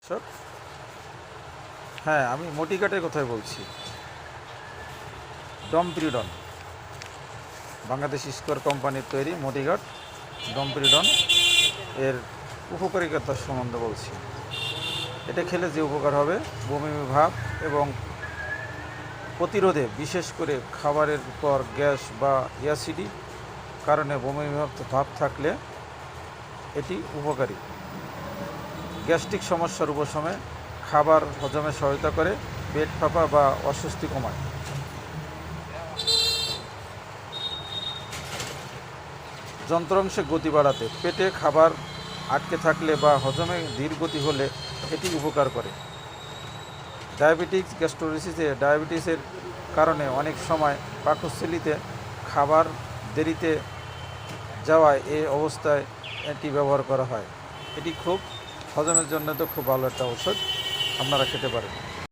সব হ্যাঁ, আমি মোটিকাটের কথাই বলছি। ডমপিরিডন, বাংলাদেশ স্কোয়ার কোম্পানির তৈরি মোটিকাট ডমপিরিডন এর উপকারিতা সম্বন্ধে বলছি। এটা খেলে যে উপকার হবে, বমি ভাব এবং প্রতিরোধে, বিশেষ করে খাবারের পর গ্যাস বা অ্যাসিডি কারণে বমি ভাব থাকলে এটি উপকারী। গ্যাস্ট্রিক সমস্যার উপশমে, খাবার হজমে সহায়তা করে, পেট ফাঁপা বা অস্বস্তি কমায়। যন্ত্রাংশে গতি বাড়াতে, পেটে খাবার আটকে থাকলে বা হজমে ধীর গতি হলে এটি উপকার করে। ডায়াবেটিসের কারণে অনেক সময় পাকস্থলীতে খাবার দেরিতে যাওয়ায় এই অবস্থায় এটি ব্যবহার করা হয়। এটি খুব হজমের জন্য তো খুব ভালো একটা ঔষধ, আপনারা খেতে পারেন।